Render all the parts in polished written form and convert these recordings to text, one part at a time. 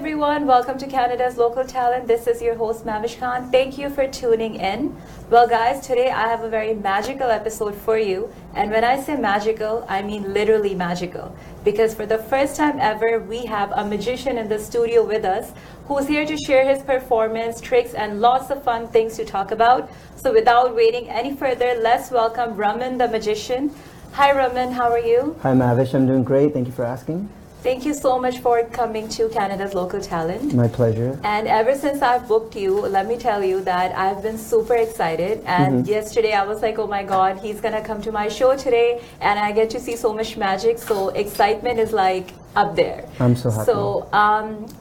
everyone, welcome to Canada's Local Talent. This is your host Mehwish Khan. Thank you for tuning in. Well guys, today I have a very magical episode for you. And when I say magical, I mean literally magical. Because for the first time ever, we have a magician in the studio with us who's here to share his performance, tricks, and lots of fun things to talk about. So without waiting any further, let's welcome Raman the magician. Hi Raman, how are you? Hi Mehwish, I'm doing great. Thank you for asking. Thank you so much for coming to Canada's Local Talent. My pleasure. And ever since I've booked you, let me tell you that I've been super excited. And yesterday I was like, oh my God, he's gonna come to my show today and I get to see so much magic. So excitement is like up there. I'm so happy. So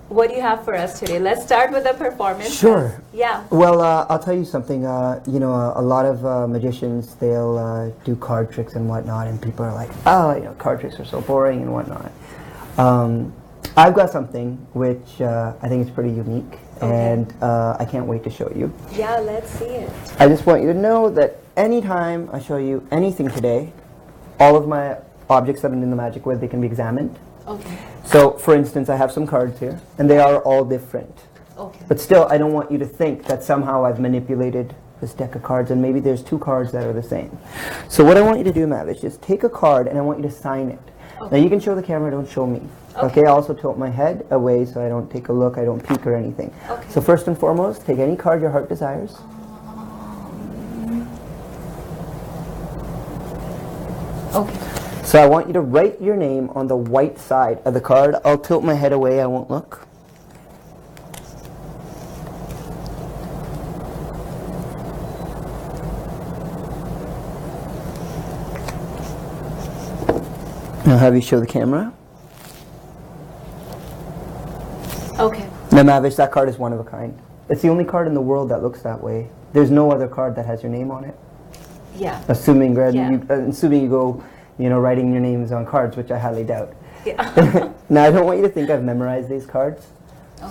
what do you have for us today? Let's start with the performance. Sure. Yeah. Well, I'll tell you something. A lot of magicians, they'll do card tricks and whatnot, and people are like, oh, card tricks are so boring and whatnot. I've got something which I think is pretty unique, and I can't wait to show you. Yeah, let's see it. I just want you to know that anytime I show you anything today, all of my objects that I'm in the magic with, they can be examined. Okay. So, for instance, I have some cards here, and they are all different. Okay. But still, I don't want you to think that somehow I've manipulated this deck of cards, and maybe there's two cards that are the same. So what I want you to do, Mehwish, is take a card, and I want you to sign it. Okay. Now, you can show the camera, don't show me. Okay, I also tilt my head away so I don't take a look, I don't peek or anything. Okay. So first and foremost, take any card your heart desires. Okay. So I want you to write your name on the white side of the card. I'll tilt my head away, I won't look. I'll have you show the camera. Okay. Now, Mehwish, that card is one of a kind. It's the only card in the world that looks that way. There's no other card that has your name on it. Yeah. Assuming Yeah. you go, writing your names on cards, which I highly doubt. Yeah. Now, I don't want you to think I've memorized these cards,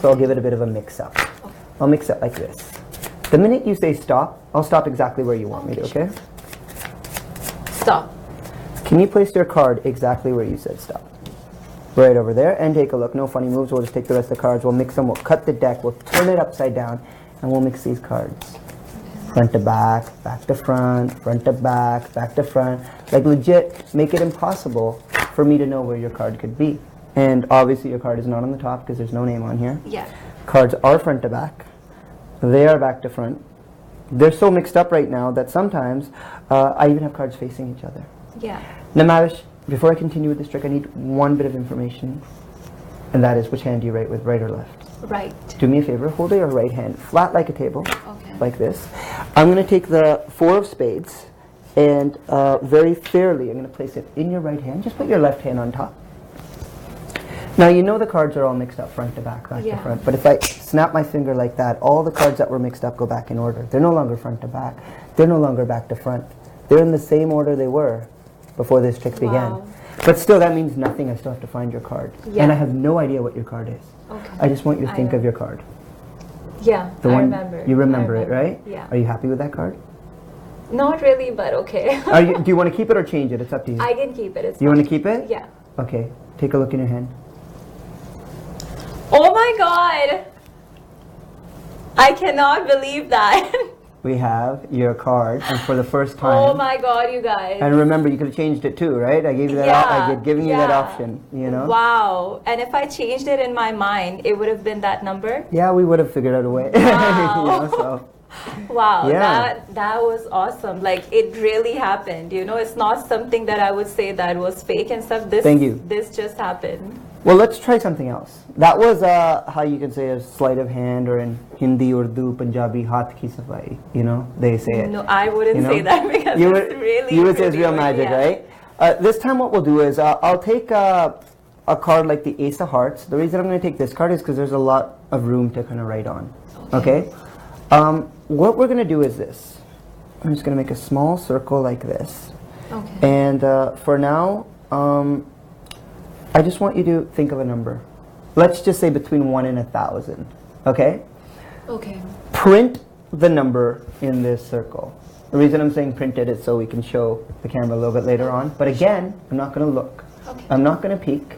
so I'll give it a bit of a mix-up. Okay. I'll mix it like this. The minute you say stop, I'll stop exactly where you want me to, okay? Stop. Can you place your card exactly where you said stop? Right over there, and take a look. No funny moves. We'll just take the rest of the cards. We'll mix them. We'll cut the deck. We'll turn it upside down, and we'll mix these cards. Front to back to front to back to front. Like legit, make it impossible for me to know where your card could be. And obviously your card is not on the top because there's no name on here. Yeah. Cards are front to back. They are back to front. They're so mixed up right now that sometimes I even have cards facing each other. Yeah. Now, Mehwish, before I continue with this trick, I need one bit of information, and that is which hand do you write with, right or left? Right. Do me a favor, hold your right hand flat like a table, Okay. like this. I'm going to take the 4 of spades, and very fairly, I'm going to place it in your right hand. Just put your left hand on top. Now, you know the cards are all mixed up front to back to front, but if I snap my finger like that, all the cards that were mixed up go back in order. They're no longer front to back. They're no longer back to front. They're in the same order they were before this trick began. But still, that means nothing. I still have to find your card. Yeah. And I have no idea what your card is. Okay. I just want you to think of your card. Yeah, The I one remember. You remember it, right? Yeah. Are you happy with that card? Not really, but okay. Do you want to keep it or change it? It's up to you. I can keep it. It's You want to fine. keep it? Yeah. Okay. Take a look in your hand. Oh my God! I cannot believe that. We have your card, and for the first time. Oh my God, you guys. And remember, you could have changed it too, right? I gave you that. I had given you that option. Wow. And if I changed it in my mind, it would have been that number. Yeah, we would have figured out a way. Wow. Wow. Yeah. That was awesome. Like it really happened. It's not something that I would say that was fake and stuff. Thank you. This just happened. Well, let's try something else. That was how you can say a sleight of hand, or in Hindi, Urdu, Punjabi, haath ki safai. They say it. No, I wouldn't say that because it's really. You would say it's real magic, right? This time, what we'll do is I'll take a card like the Ace of Hearts. The reason I'm going to take this card is because there's a lot of room to kind of write on. Okay. What we're going to do is this. I'm just going to make a small circle like this. Okay. And for now, I just want you to think of a number. Let's just say between 1 and 1,000. Okay? Okay. Print the number in this circle. The reason I'm saying print it is so we can show the camera a little bit later on. But again, I'm not going to look. Okay. I'm not going to peek.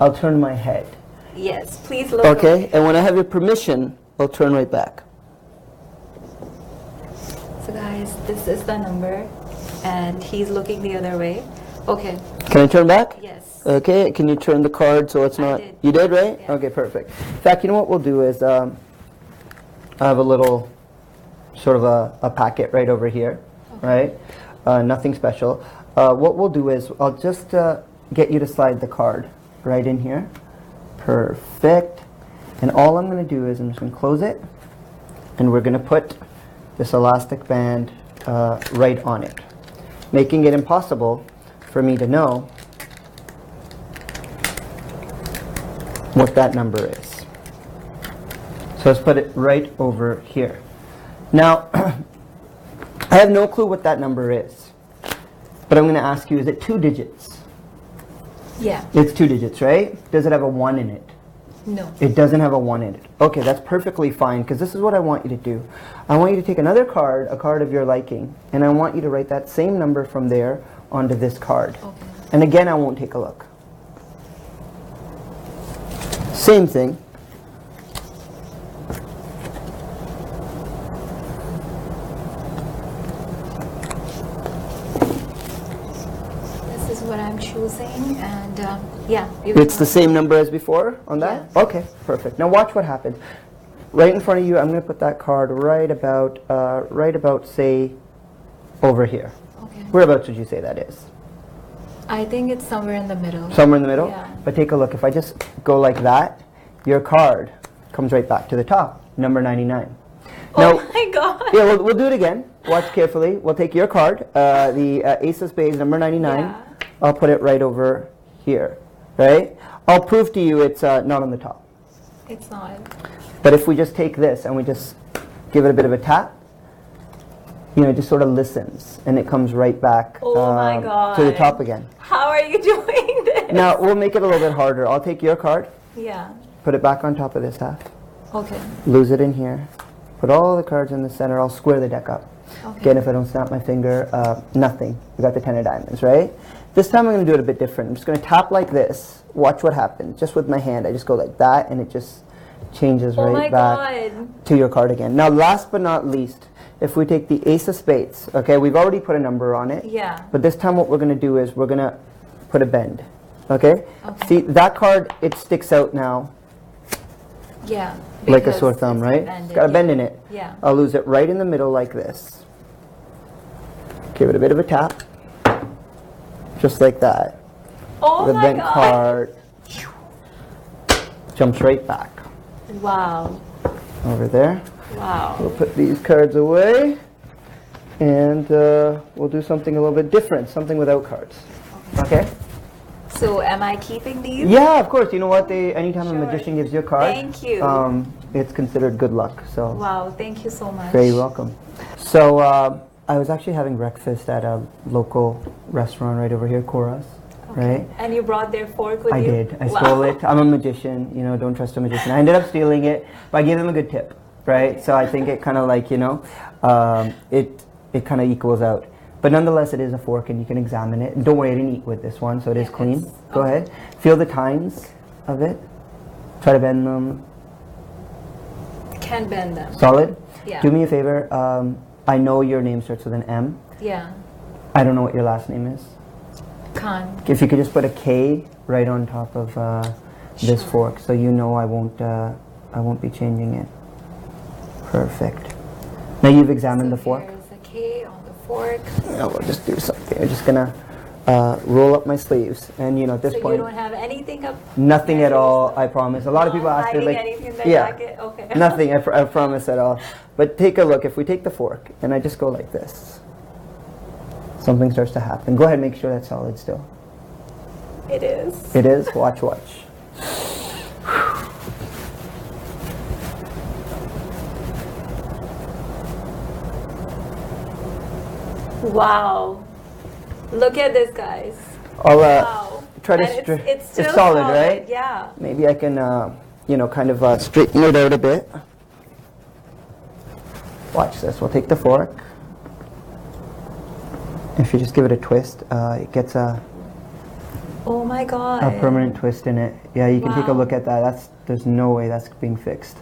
I'll turn my head. Yes, please look Okay, and when I have your permission, I'll turn right back. So guys, this is the number, and he's looking the other way. Okay. Can I turn back? Yes. Okay, can you turn the card so it's not... did. You did, right? Yeah. Okay, perfect. In fact, you know what we'll do is, I have a little sort of a packet right over here, right? Nothing special. What we'll do is, I'll just get you to slide the card right in here. Perfect. And all I'm going to do is, I'm just going to close it, and we're going to put this elastic band right on it, making it impossible for me to know what that number is. So let's put it right over here. Now, I have no clue what that number is, but I'm going to ask you, is it 2 digits? Yeah. It's 2 digits, right? Does it have a 1 in it? No. It doesn't have a 1 in it. Okay, that's perfectly fine, because this is what I want you to do. I want you to take another card, a card of your liking, and I want you to write that same number from there onto this card. Okay. And again, I won't take a look. Same thing. This is what I'm choosing, and yeah. It's the same number as before on that? Yeah. Okay, perfect. Now watch what happens. Right in front of you, I'm going to put that card right about, say, over here. Okay. Whereabouts would you say that is? I think it's somewhere in the middle. Somewhere in the middle? Yeah. But take a look. If I just go like that, your card comes right back to the top, number 99. Oh my God. Yeah, we'll do it again. Watch carefully. We'll take your card, the Ace of Spades, number 99. Yeah. I'll put it right over here, right? I'll prove to you it's not on the top. It's not. But if we just take this and we just give it a bit of a tap, you know, it just sort of listens, and it comes right back Oh my God. to the top again. How are you doing this? Now, we'll make it a little bit harder. I'll take your card, Yeah. put it back on top of this half, Okay. lose it in here, put all the cards in the center. I'll square the deck up. Okay. Again, if I don't snap my finger, nothing. We got the 10 of diamonds, right? This time I'm going to do it a bit different. I'm just going to tap like this. Watch what happens. Just with my hand, I just go like that, and it just changes Oh right my back God. to your card again. Now, last but not least, if we take the Ace of Spades, okay, we've already put a number on it. Yeah. But this time what we're going to do is we're going to put a bend, okay? Okay. See, that card, it sticks out now Yeah. like a because sore thumb, it's right? bended, It's got a bend yeah. in it. Yeah. I'll lose it right in the middle like this. Give it a bit of a tap, just like that. Oh The my bent God. card jumps right back Wow. over there. Wow. We'll put these cards away, and we'll do something a little bit different, something without cards. Okay? So am I keeping these? Yeah, of course. You know what? Anytime Sure. a magician gives you a card, Thank you. It's considered good luck. So Wow. Thank you so much. very welcome. So I was actually having breakfast at a local restaurant right over here, Cora's. Right? And you brought their fork with I you? did. I Wow. stole it. I'm a magician. You know, don't trust a magician. I ended up stealing it, but I gave them a good tip, right? So I think it kind of like, you know, it kind of equals out. But nonetheless, it is a fork, and you can examine it. And don't worry, I didn't eat with this one, so it is Yeah, clean. it's- Go okay. ahead. Feel the tines of it. Try to bend them. Can bend them. Solid. Yeah. Do me a favor. I know your name starts with an M. Yeah. I don't know what your last name is. Khan. If you could just put a K right on top of this Sure. fork, so you know I won't be changing it. Perfect. Now you've examined the fork. There's a K on the fork. Now we'll just do something. I'm just gonna roll up my sleeves, and you know at this So point, you don't have anything up? nothing there? at all. I promise. A lot of people Not ask me hiding like, anything in the yeah, jacket? Okay. nothing. I promise at all. But take a look. If we take the fork and I just go like this, something starts to happen. Go ahead, and make sure that's solid still. It is. It is. Watch, watch. Wow. Look at this, guys. I'll Wow. try to. And it's still solid, right? Yeah. Maybe I can, you know, kind of straighten it out a bit. Watch this. We'll take the fork. If you just give it a twist, it gets a Oh my god. A permanent twist in it. Yeah, you can take a Wow. look at that. There's no way that's being fixed.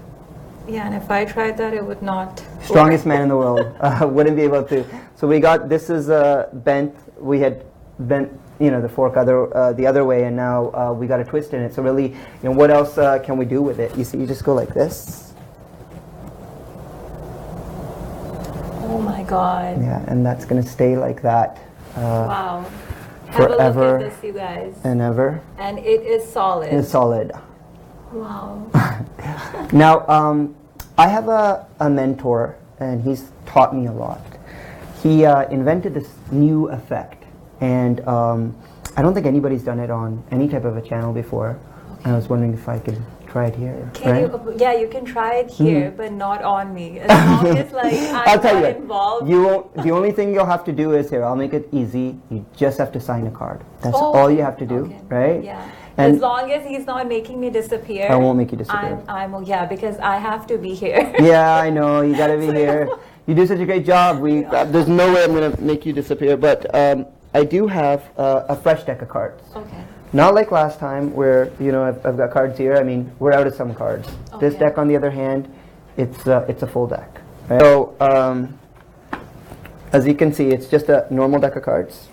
Yeah, and if I tried that, it would not. Strongest man in the world wouldn't be able to. So we got, this is bent. We had bent, you know, the fork the other way, and now we got a twist in it. So really, you know, what else can we do with it? You see, you just go like this. Oh my god. Yeah, and that's gonna stay like that. Wow. Forever Have a look at this, you guys. and ever. And it is solid. It's solid. Wow. Now, I have a mentor, and he's taught me a lot. He invented this new effect, and I don't think anybody's done it on any type of a channel before. And I was wondering if I could try it here. Yeah, you can try it here, but not on me. As long as like I'll I'm tell not you, involved. you won't. The only thing you'll have to do is here. I'll make it easy. You just have to sign a card. That's Oh, all you have to do, okay. right? Yeah. And as long as he's not making me disappear. I won't make you disappear. Yeah, because I have to be here. Yeah, I know. You gotta be here. You do such a great job. There's no way I'm gonna make you disappear. But I do have a fresh deck of cards. Okay. Not like last time, where you know I've got cards here. I mean, we're out of some cards. This Okay. deck, on the other hand, it's a full deck. Right? So as you can see, it's just a normal deck of cards.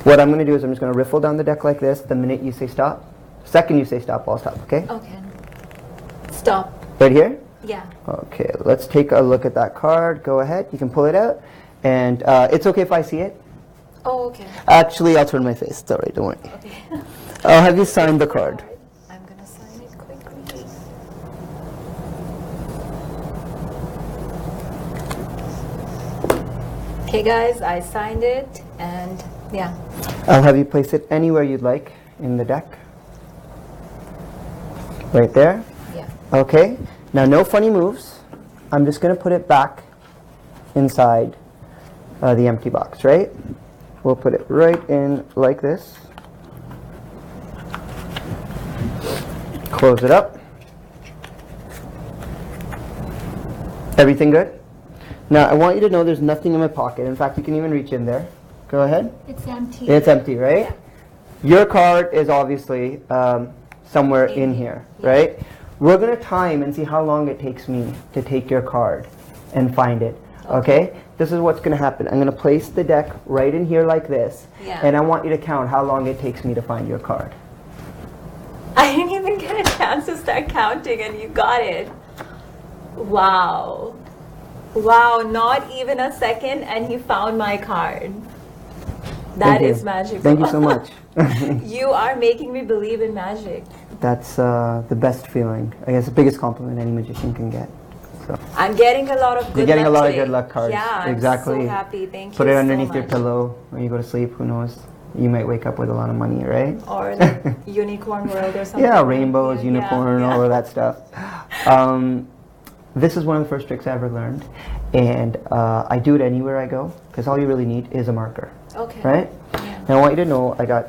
What I'm going to do is I'm just going to riffle down the deck like this. The minute you say stop, second you say stop, I'll stop. Okay? Okay. Stop. Right here? Yeah. Okay, let's take a look at that card. Go ahead. You can pull it out. And it's okay if I see it. Oh, okay. Actually, I'll turn my face. It's all right. Don't worry. Okay. I'll have you sign the card. I'm gonna sign it quickly. Okay, guys, I signed it, and yeah. I'll have you place it anywhere you'd like in the deck. Right there. Yeah. Okay. Now, no funny moves. I'm just going to put it back inside the empty box, right? We'll put it right in like this. Close it up. Everything good? Now, I want you to know there's nothing in my pocket. In fact, you can even reach in there. Go ahead. It's empty. It's empty, right? Your card is obviously somewhere in here, right? We're going to time and see how long it takes me to take your card and find it, okay? This is what's going to happen. I'm going to place the deck right in here like this, and I want you to count how long it takes me to find your card. I didn't even get a chance to start counting, and you got it. Wow. Wow, not even a second, and he found my card. That is magical. Thank you so much. You are making me believe in magic. That's the best feeling. I guess the biggest compliment any magician can get. So. I'm getting a lot of good luck. You're getting a lot today. of good luck cards. Yeah, exactly. I'm so happy. Thank you. Put it underneath so your much. pillow when you go to sleep. Who knows? You might wake up with a lot of money, right? Or like unicorn world or something. Yeah, rainbows, unicorn, yeah. all of that stuff. This is one of the first tricks I ever learned, and I do it anywhere I go because all you really need is a marker. Okay. Right? Yeah. Now I want you to know I got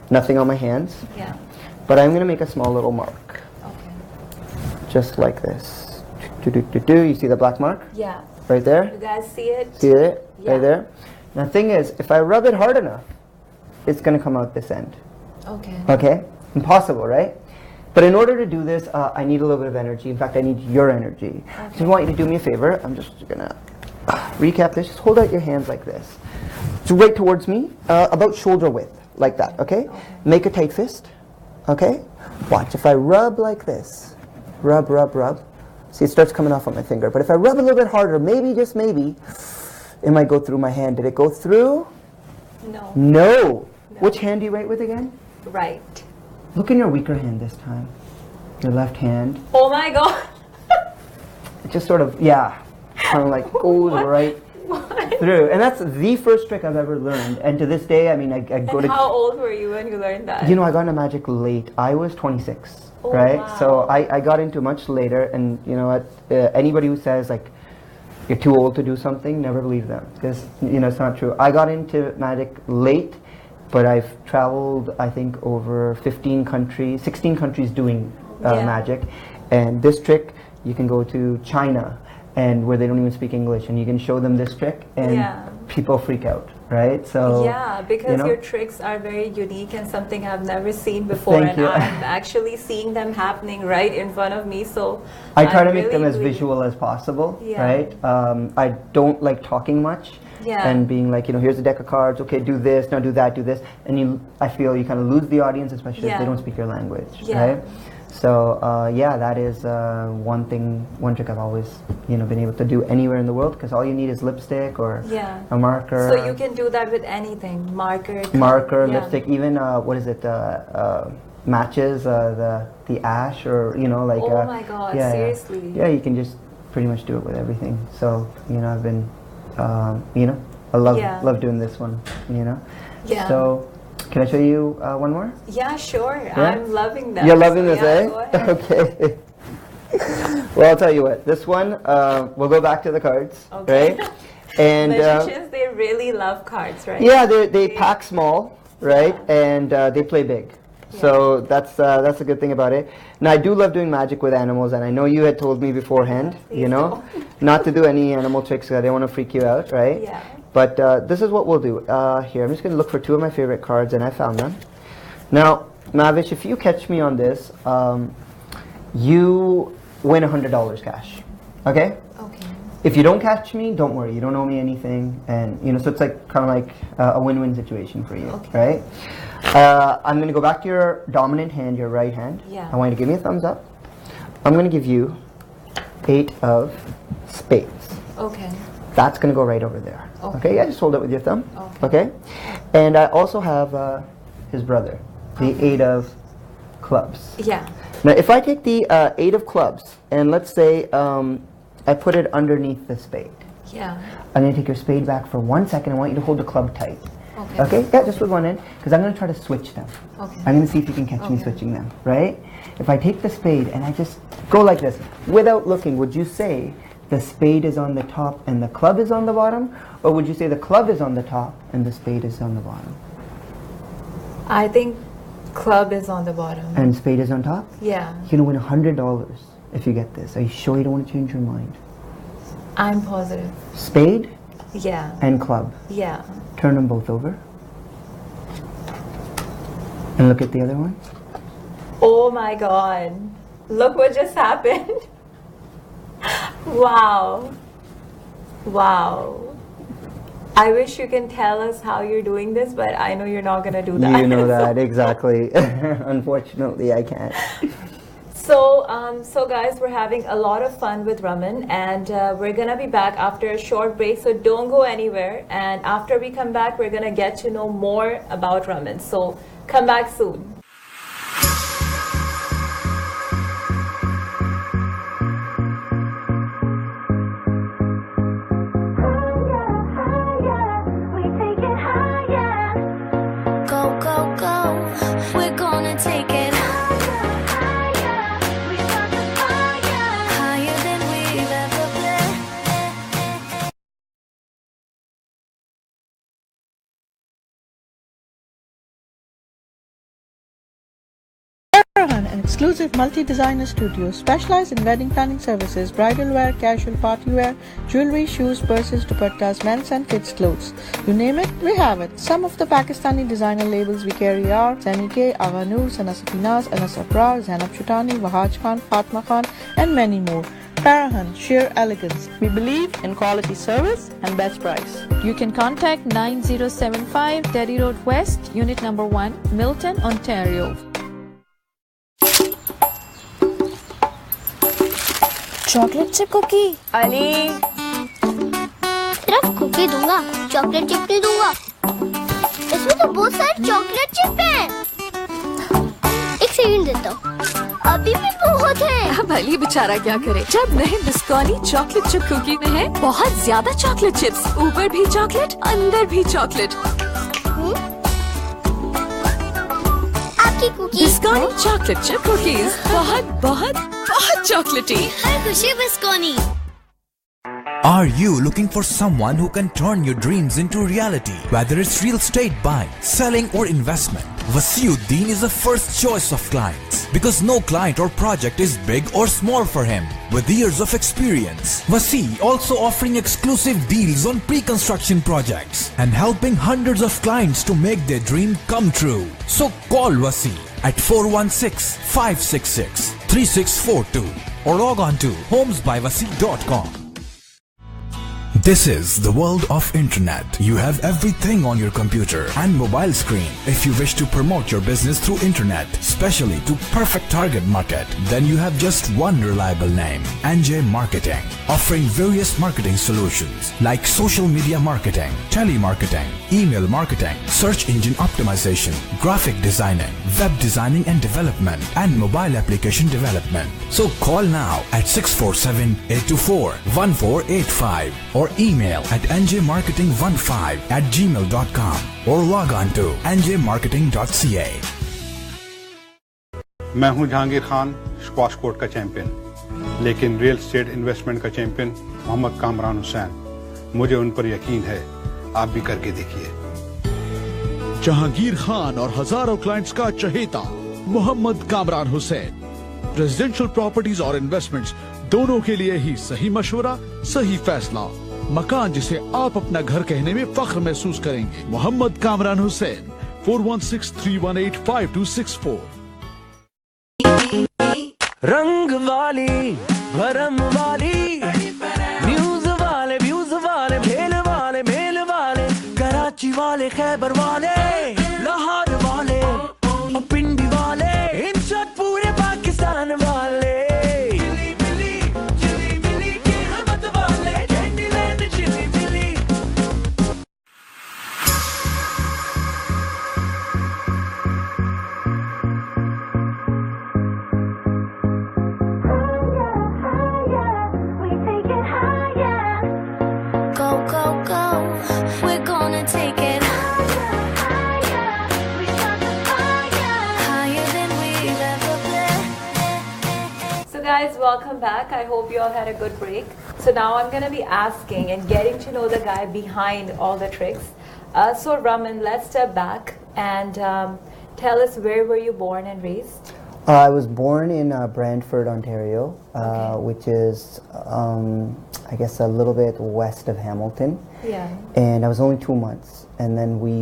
nothing on my hands, Yeah. but I'm going to make a small little mark, Okay. just like this. You see the black mark? Yeah. Right there? You guys see it? See it? Yeah. Right there? Now the thing is, if I rub it hard enough, it's going to come out this end. Okay. Okay? Impossible, right? But in order to do this, I need a little bit of energy. In fact, I need your energy. Okay. So I want you to do me a favor. I'm just going to recap this. Just hold out your hands like this. So right towards me, about shoulder width, like that, okay? Make a tight fist, okay? Watch, if I rub like this, rub, rub, rub. See, it starts coming off on my finger. But if I rub a little bit harder, maybe, just maybe, it might go through my hand. Did it go through? No. No. Which hand do you write with again? Right. Look in your weaker hand this time. Your left hand. Oh my god. It just sort of, yeah, kind of like goes right through. And that's the first trick I've ever learned. And to this day, I mean, I go to... How old were you when you learned that? You know, I got into magic late. I was 26, Oh, right? wow. So I got into much later. And you know what? Anybody who says, like, you're too old to do something, never believe them. Because, you know, it's not true. I got into magic late, but I've traveled, I think, over 16 countries doing magic. And this trick, you can go to China, and where they don't even speak English, and you can show them this trick, and people freak out. right? So yeah, because you know, your tricks are very unique and something I've never seen before, Thank and you. I'm actually seeing them happening right in front of me. So I try I'm to make them really as visual as possible, Yeah. right? I don't like talking much Yeah. and being like, you know, here's a deck of cards, okay, do this, now do that, do this. And I feel you kind of lose the audience, especially if Yeah. they don't speak your language, Yeah. right? So, yeah, that is one trick I've always, you know, been able to do anywhere in the world, because all you need is lipstick or Yeah. a marker. So you can do that with anything, marker, Marker, yeah. lipstick, even, what is it, matches, the ash, or, you know, like... Oh my God, yeah, seriously? Yeah, you can just pretty much do it with everything. So, you know, I've been, you know, I love doing this one, you know? Yeah. So, can I show you one more? Yeah, sure. Yeah? I'm loving them. You're loving this, yeah, eh? Go ahead. Okay. Well, I'll tell you what. This one, we'll go back to the cards, Okay. right? And Magicians, they really love cards, right? yeah, they pack small, right? Yeah. And they play big. So that's a good thing about it. Now, I do love doing magic with animals, and I know you had told me beforehand, Please you know, not to do any animal tricks because I didn't want to freak you out, right? Yeah. But this is what we'll do. Here, I'm just going to look for two of my favorite cards, and I found them. Now, Mehwish, if you catch me on this, you win $100 cash. Okay? Okay. If you don't catch me, don't worry. You don't owe me anything, and you know, so it's like kind of like a win-win situation for you, Okay. right? I'm going to go back to your dominant hand, your right hand. Yeah. I want you to give me a thumbs up. I'm going to give you 8 of spades. Okay. That's going to go right over there. Okay. Yeah, just hold it with your thumb. Okay. And I also have his brother, the 8 of clubs. Yeah. Now, if I take the 8 of clubs, and let's say I put it underneath the spade. Yeah. I'm going to take your spade back for 1 second. I want you to hold the club tight. Okay. Okay? Yeah, just with one end, because I'm going to try to switch them. Okay. I'm going to see if you can catch me switching them, right? If I take the spade and I just go like this, without looking, would you say the spade is on the top and the club is on the bottom? Or would you say the club is on the top and the spade is on the bottom? I think club is on the bottom. And spade is on top? Yeah. You're going to win $100 if you get this. Are you sure you don't want to change your mind? I'm positive. Spade Yeah. and club. Yeah. Turn them both over. And look at the other one. Oh my God. Look what just happened. Wow. Wow. I wish you can tell us how you're doing this, but I know you're not going to do that. You know that, exactly. Unfortunately, I can't. So guys, we're having a lot of fun with Raman, and we're gonna be back after a short break, so don't go anywhere. And after we come back, we're gonna get to know more about Raman. So come back soon. Go, go, go. We're gonna take it higher than we've ever been. An exclusive multi-designer studio specialized in wedding planning services, bridal wear, casual party wear, jewelry, shoes, purses, dupattas, men's and kids' clothes. You name it, we have it. Some of the Pakistani designer labels we carry are Sani K, Agha Noor, Sana Safinaz, Anas Abrar, Zainab Shutani, Wahaj Khan, Fatma Khan, and many more. Parahan, sheer elegance. We believe in quality service and best price. You can contact 9075 Derry Road West, Unit Number 1, Milton, Ontario. Chocolate chip cookie Ali. सिर्फ cookie दूंगा, chocolate chip नहीं दूंगा। इसमें तो बहुत सारे chocolate chip हैं। एक सेकंड देता हूँ। अभी भी बहुत है। अब अली बेचारा क्या करे? जब नहीं बिस्कॉनी चॉकलेट चिप कुकी में है बहुत ज्यादा चॉकलेट चिप्स, ऊपर भी चॉकलेट, अंदर भी चॉकलेट। आपकी कुकी बिस्कॉनी चॉकलेट चिप कुकीज बहुत बहुत बहुत चॉकलेटी। हर खुशी बिस्कोनी। Are you looking for someone who can turn your dreams into reality? Whether it's real estate buying, selling or investment, Wasiuddin is the first choice of clients because no client or project is big or small for him. With years of experience, Wasi also offering exclusive deals on pre-construction projects and helping hundreds of clients to make their dream come true. So call Wasi at 416-566-3642 or log on to homesbywasi.com. This is the world of internet. You have everything on your computer and mobile screen. If you wish to promote your business through internet, especially to perfect target market, then you have just one reliable name, NJ Marketing, offering various marketing solutions like social media marketing, telemarketing, email marketing, search engine optimization, graphic designing, web designing and development, and mobile application development. So call now at 647-824-1485 or email at njmarketing15@gmail.com or log on to njmarketing.ca. मैं हूं Jahangir Khan, squash court का champion, लेकिन real estate investment का champion Mohammad Kamran Hussain. मुझे उन पर यकीन है, आप भी करके देखिए। जहांगीर खान और हजारों क्लाइंट्स का चहेता मोहम्मद कामरान हुसैन। रेजिडेंशियल प्रॉपर्टीज और इन्वेस्टमेंट्स दोनों के लिए ही सही मशवरा, सही फैसला। मकान जिसे आप अपना घर कहने में फख्र महसूस करेंगे। मोहम्मद कामरान हुसैन 4163185264। रंग वाली भरम वाली न्यूज वाले व्यूज वाले भेल वाले मेल वाले कराची वाले खैबर वाले लाहौर वाले पिंडी वाले इन शॉट पूरे पाकिस्तान वाले Guys, welcome back. I hope you all had a good break. So now I'm going to be asking and getting to know the guy behind all the tricks. So Raman, let's step back and tell us, where were you born and raised? I was born in Brantford, Ontario, which is, I guess, a little bit west of Hamilton. Yeah. And I was only 2 months. And then we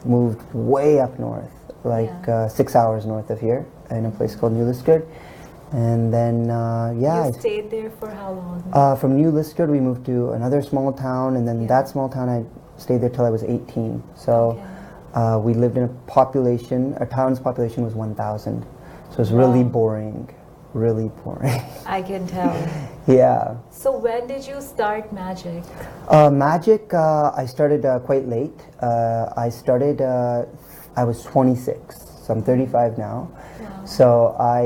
moved way up north, like 6 hours north of here, in a place called New Liskeard. And then, You stayed there for how long? From New Liskeard, we moved to another small town, and then that small town, I stayed there till I was 18. So we lived in a population, our town's population was 1,000. So it was really boring, really boring. I can tell. Yeah. So when did you start magic? Magic, I started quite late. I was 26, so I'm 35 now. So I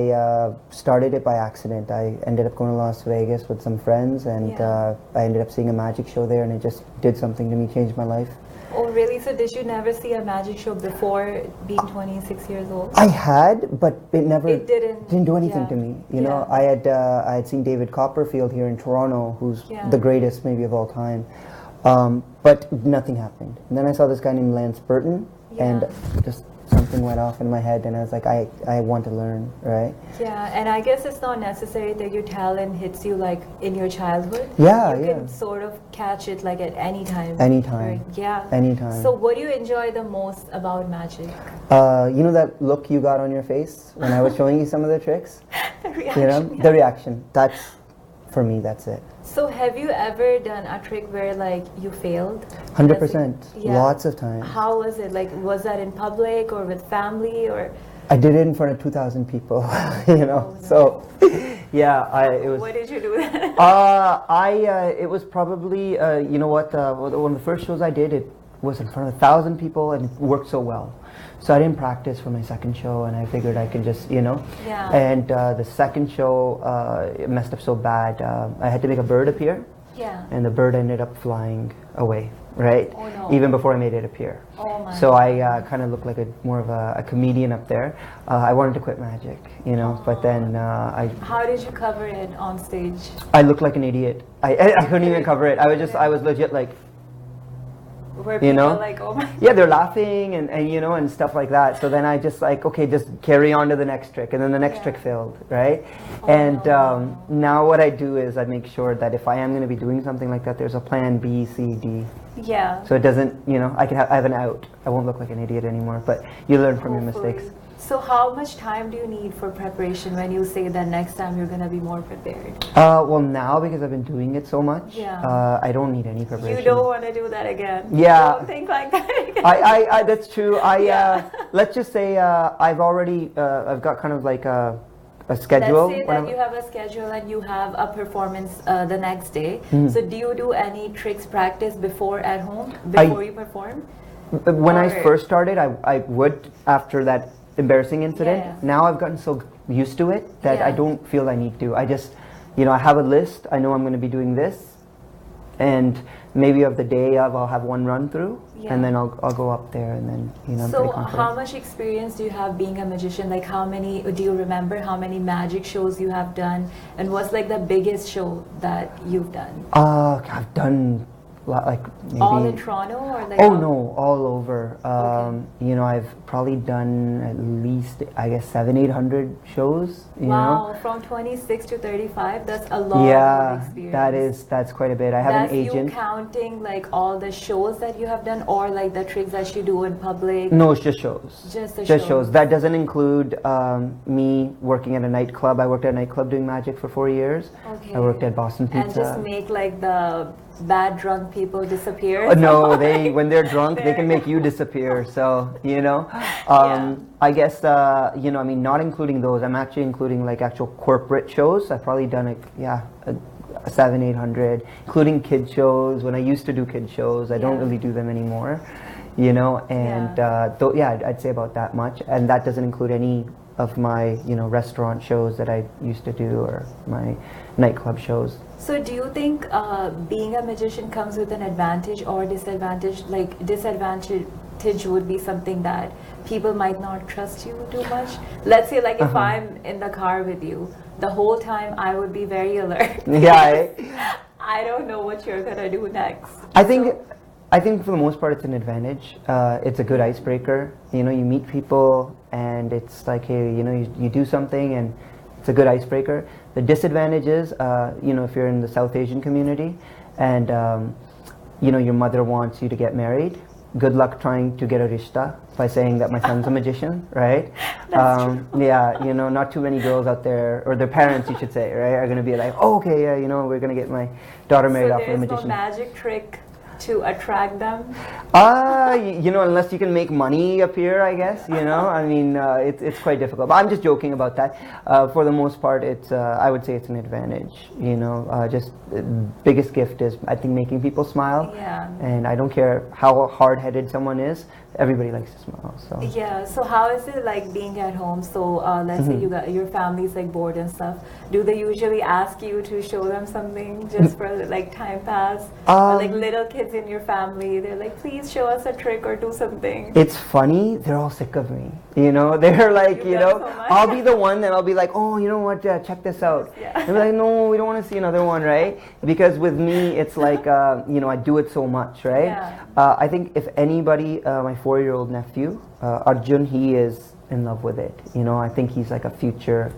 started it by accident. I ended up going to Las Vegas with some friends, and I ended up seeing a magic show there, and it just did something to me, changed my life. Oh really? So did you never see a magic show before being 26 years old? I had, but it didn't do anything to me. You know, I had seen David Copperfield here in Toronto, who's the greatest maybe of all time, but nothing happened. And then I saw this guy named Lance Burton, and just something went off in my head, and I was like, I want to learn, right? Yeah, and I guess it's not necessary that your talent hits you like in your childhood. Yeah, you can sort of catch it like at any time. Anytime. Right? Yeah. Anytime. So what do you enjoy the most about magic? You know that look you got on your face when I was showing you some of the tricks? The reaction. You know, the reaction. That's, for me, that's it. So have you ever done a trick where like you failed? 100%. Lots of times. How was it? Like, was that in public or with family or? I did it in front of 2,000 people, you know. Oh, no. So, yeah, it was. What did you do then? It was probably, you know what? One of the first shows I did, it was in front of 1,000 people, and it worked so well. So I didn't practice for my second show, and I figured I could just, you know. Yeah. And the second show, it messed up so bad. I had to make a bird appear. Yeah. And the bird ended up flying away. right? Oh, no. Even before I made it appear. Oh my So God. I kind of looked like more of a comedian up there. I wanted to quit magic, you know, but then How did you cover it on stage? I looked like an idiot. I couldn't even cover it. I was legit like, Were you people know, like, oh my yeah, they're laughing and you know, and stuff like that. So then I just like, okay, just carry on to the next trick, and then the next trick failed, right? And now what I do is I make sure that if I am going to be doing something like that, there's a plan B, C, D. Yeah. So it doesn't, you know, I have an out. I won't look like an idiot anymore, but you learn from your mistakes. So how much time do you need for preparation when you say that next time you're going to be more prepared? Well, now because I've been doing it so much, Yeah. I don't need any preparation. You don't want to do that again. Yeah. Don't think like that again. I that's true. Let's just say I've got kind of like a schedule. Let's say that you have a schedule and you have a performance the next day. So do you do any tricks practice before at home, before you perform? When I first started, I would after that embarrassing incident. Yeah. Now I've gotten so used to it that I don't feel I need to. I just, you know, I have a list. I know I'm going to be doing this, and maybe of the day of I'll have one run through, and then I'll go up there, and then you know. I'm pretty confident. How much experience do you have being a magician? Like do you remember how many magic shows you have done, and what's like the biggest show that you've done? I've done like maybe all in Toronto or like? Oh no, all over. You know, I've probably done at least, I guess, 700-800 shows. You know? From 26 to 35, that's a lot of experience. That's quite a bit. I have an agent. That's you counting like all the shows that you have done, or like the tricks that you do in public? No, it's just shows. Just shows. That doesn't include me working at a nightclub. I worked at a nightclub doing magic for 4 years. Okay. I worked at Boston Pizza. And just make like the bad drunk people disappear. No, when they're drunk, they can make you disappear. So you know, I guess you know, I mean, not including those. I'm actually including like actual corporate shows. I've probably done like 700-800, including kid shows. When I used to do kid shows, I don't really do them anymore. You know, and I'd say about that much, and that doesn't include any of my, you know, restaurant shows that I used to do or my nightclub shows. So do you think being a magician comes with an advantage or disadvantage? Like disadvantage would be something that people might not trust you too much. Let's say like if I'm in the car with you, the whole time I would be very alert. Yeah. I don't know what you're gonna do next. I think for the most part it's an advantage. It's a good icebreaker. You know, you meet people and it's like, hey, you know, you do something and it's a good icebreaker. The disadvantage is, you know, if you're in the South Asian community and, you know, your mother wants you to get married, good luck trying to get a rishta by saying that my son's a magician, right? Yeah, you know, not too many girls out there, or their parents, you should say, right, are going to be like, oh, okay, yeah, you know, we're going to get my daughter married off of a magician. So there's no magic trick to attract them? You know, unless you can make money appear, I guess, you know, I mean, it's quite difficult, but I'm just joking about that. For the most part, it's, I would say it's an advantage, you know, just the biggest gift is, I think, making people smile. Yeah. And I don't care how hard-headed someone is, everybody likes to smile, so. Yeah, so how is it like being at home? So let's say your family's like bored and stuff. Do they usually ask you to show them something just for like time pass? Or like little kids in your family, they're like, please show us a trick or do something. It's funny, they're all sick of me, you know, they're like, you know, so I'll be the one that I'll be like, oh, you know what, check this out. Yeah. And they're like, no, we don't want to see another one, right? Because with me, it's like, you know, I do it so much, right? Yeah. I think if anybody, my 4-year-old nephew, Arjun, he is in love with it. You know, I think he's like a future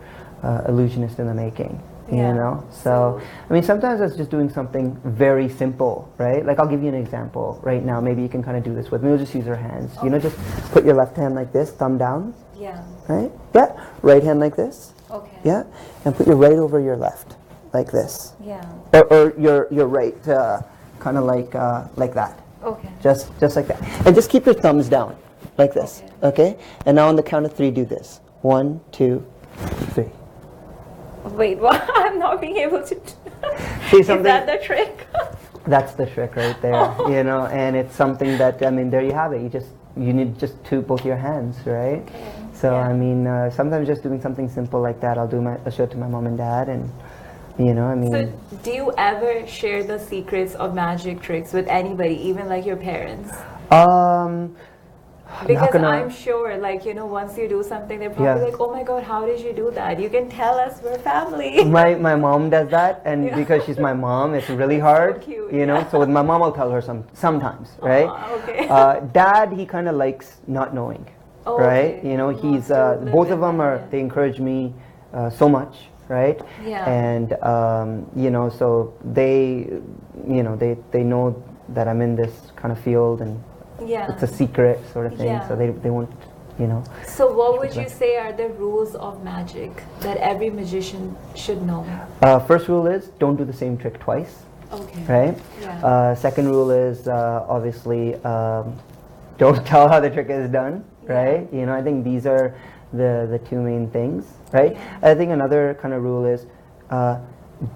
illusionist in the making. You know, so I mean, sometimes it's just doing something very simple, right? Like I'll give you an example right now. Maybe you can kind of do this with me. We'll just use our hands. You know, just put your left hand like this, thumb down. Yeah. Right. Yeah. Right hand like this. Okay. Yeah. And put your right over your left, like this. Yeah. Or your right, kind of like that. Okay. Just like that, and just keep your thumbs down, like this. Okay. And now on the count of 3, do this. 1, 2, 3. Wait, what? I'm not being able to. See something? Is that the trick? That's the trick right there, you know, and it's something that, I mean, there you have it. You need just both your hands, right? Okay. So, I mean, sometimes just doing something simple like that, I'll show it to my mom and dad, and You know, I mean. So, do you ever share the secrets of magic tricks with anybody, even like your parents? Because I'm sure, like, you know, once you do something, they're probably like, oh my God, how did you do that? You can tell us, we're family. My mom does that, and because she's my mom, it's really hard. So cute, you know, so with my mom, I'll tell her sometimes, right? Okay. Dad, he kind of likes not knowing, right? Okay. You know, he's both of them are. They encourage me so much, right? Yeah. And you know, so they, you know, they know that I'm in this kind of field, and it's a secret sort of thing. So they won't, you know. So what would you say are the rules of magic that every magician should know? First rule is don't do the same trick twice. Okay. Right? Yeah. Second rule is obviously don't tell how the trick is done, right? You know, I think these are the two main things, right? I think another kind of rule is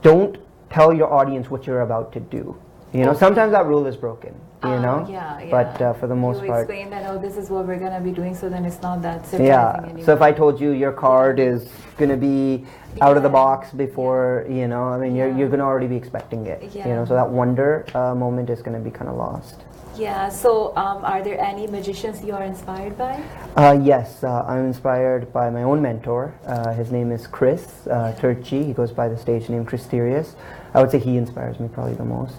don't tell your audience what you're about to do. You know, sometimes that rule is broken, you know? But for the most part. You explain that, oh, this is what we're going to be doing, so then it's not that surprising anymore. So if I told you your card is going to be out of the box before, you know, I mean, you're going to already be expecting it, you know? So that wonder moment is going to be kind of lost. Yeah, so are there any magicians you are inspired by? Yes, I'm inspired by my own mentor. His name is Chris Turchi. He goes by the stage name Christerius. I would say he inspires me probably the most.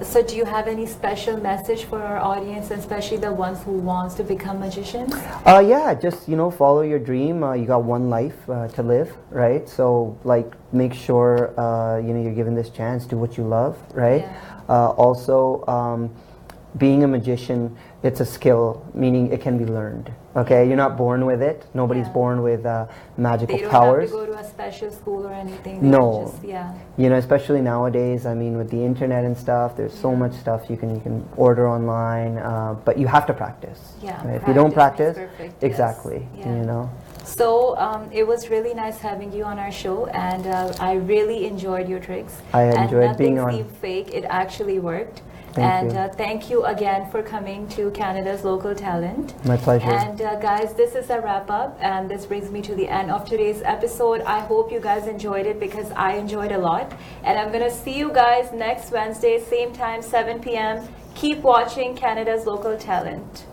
So do you have any special message for our audience, especially the ones who wants to become magicians? Yeah, just, you know, follow your dream. You got one life to live, right? So, like, make sure, you know, you're given this chance, do what you love, right? Also, being a magician, it's a skill, meaning it can be learned. Okay, you're not born with it. Nobody's born with magical powers. They don't have to go to a special school or anything. No. Just, you know, especially nowadays. I mean, with the internet and stuff, there's so much stuff you can order online, but you have to practice. Right? If you don't practice, exactly. You know. So it was really nice having you on our show, and I really enjoyed your tricks. I enjoyed being on. And nothing seemed fake. It actually worked. Thank you. Thank you again for coming to Canada's Local Talent. My pleasure. And guys, this is a wrap up, and this brings me to the end of today's episode. I hope you guys enjoyed it, because I enjoyed a lot. And I'm going to see you guys next Wednesday, same time, 7 p.m. Keep watching Canada's Local Talent.